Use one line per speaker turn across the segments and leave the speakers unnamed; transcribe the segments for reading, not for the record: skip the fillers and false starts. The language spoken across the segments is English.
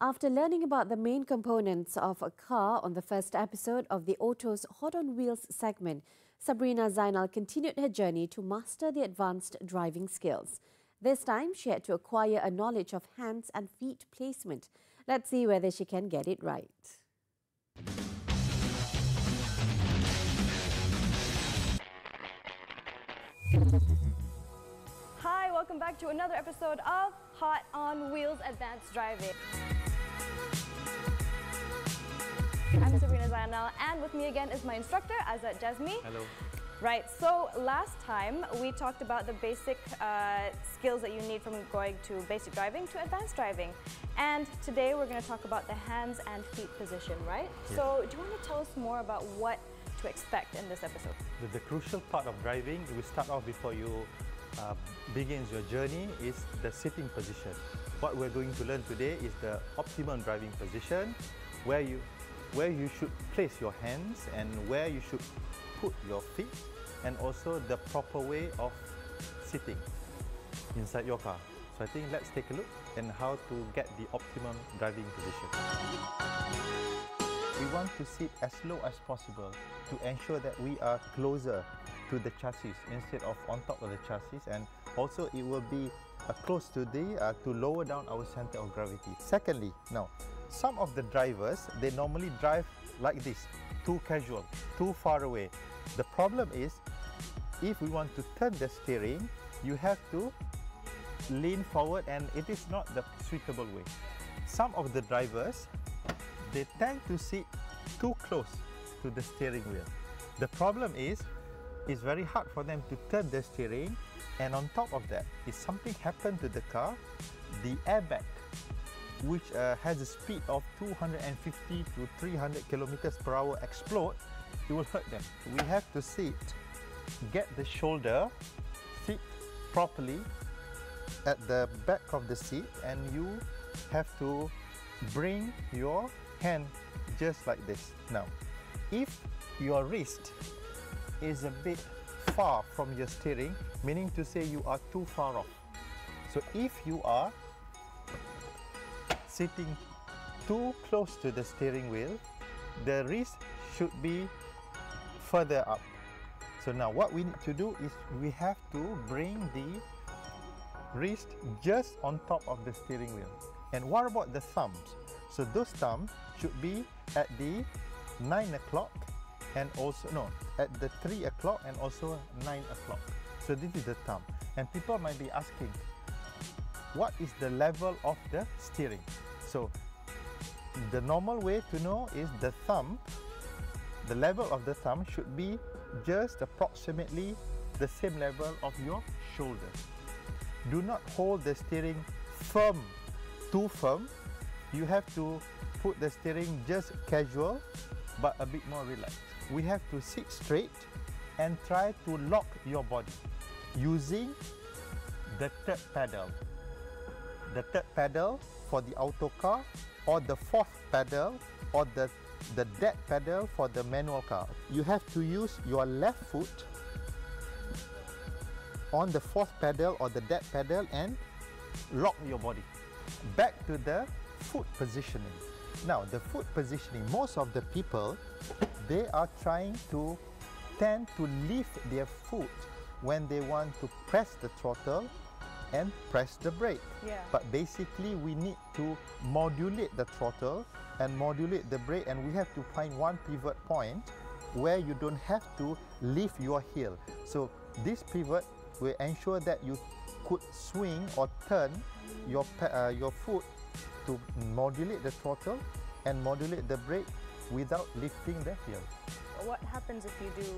After learning about the main components of a car on the first episode of the Auto's Hot on Wheels segment, Sabrina Zainal continued her journey to master the advanced driving skills. This time, she had to acquire a knowledge of hands and feet placement. Let's see whether she can get it right.
Hi, welcome back to another episode of Hot on Wheels Advanced Driving. I'm Sabrina Zainal, and with me again is my instructor, Azad Jazmi.
Hello.
Right, so last time we talked about the basic skills that you need from going to basic driving to advanced driving. And today we're going to talk about the hands and feet position, right?
Yes.
So do you want to tell us more about what to expect in this episode?
The crucial part of driving, we start off before you begins your journey, is the sitting position. What we're going to learn today is the optimum driving position, where you should place your hands and where you should put your feet, and also the proper way of sitting inside your car. So I think let's take a look at how to get the optimum driving position. We want to sit as low as possible to ensure that we are closer to the chassis instead of on top of the chassis, and also it will be close to to lower down our center of gravity. Secondly, now some of the drivers, they normally drive like this, too casual, too far away. The problem is, if we want to turn the steering, you have to lean forward, and it is not the suitable way. Some of the drivers, they tend to sit too close to the steering wheel. The problem is, it's very hard for them to turn the steering, and on top of that, if something happened to the car, the airbag, which has a speed of 250 to 300 kilometers per hour explode, it will hurt them. We have to sit, get the shoulder, sit properly at the back of the seat, and you have to bring your hand just like this. Now, if your wrist is a bit far from your steering, meaning to say you are too far off. So if you are sitting too close to the steering wheel, the wrist should be further up. So now what we need to do is we have to bring the wrist just on top of the steering wheel. And what about the thumbs? So those thumbs should be at the 9 o'clock and also, no, at the 3 o'clock and also 9 o'clock. So this is the thumb. And people might be asking, what is the level of the steering? So the normal way to know is the thumb, the level of the thumb should be just approximately the same level of your shoulder. Do not hold the steering firm, too firm. You have to put the steering just casual, but a bit more relaxed. We have to sit straight and try to lock your body using the third pedal. The third pedal for the auto car, or the fourth pedal, or the dead pedal for the manual car. You have to use your left foot on the fourth pedal or the dead pedal and lock your body. Back to the foot positioning. Now, the foot positioning, most of the people, they are trying to tend to lift their foot when they want to press the throttle and press the brake.
Yeah.
But basically we need to modulate the throttle and modulate the brake, and we have to find one pivot point where you don't have to lift your heel. So this pivot will ensure that you could swing or turn your foot to modulate the throttle and modulate the brake without lifting the heel.
What happens if you do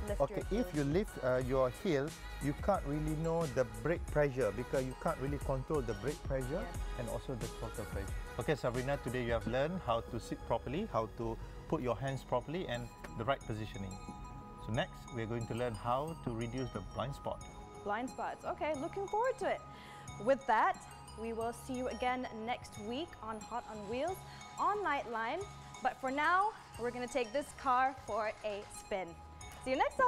lift
Okay,
your heel?
if you lift your heel, you can't really know the brake pressure because you can't really control the brake pressure and also the throttle pressure. Okay, Sabrina, today you have learned how to sit properly, how to put your hands properly, and the right positioning. So next, we're going to learn how to reduce the blind spot.
Blind spots. Okay, looking forward to it. With that, we will see you again next week on Hot on Wheels on Nightline. But for now, we're going to take this car for a spin. See you next time.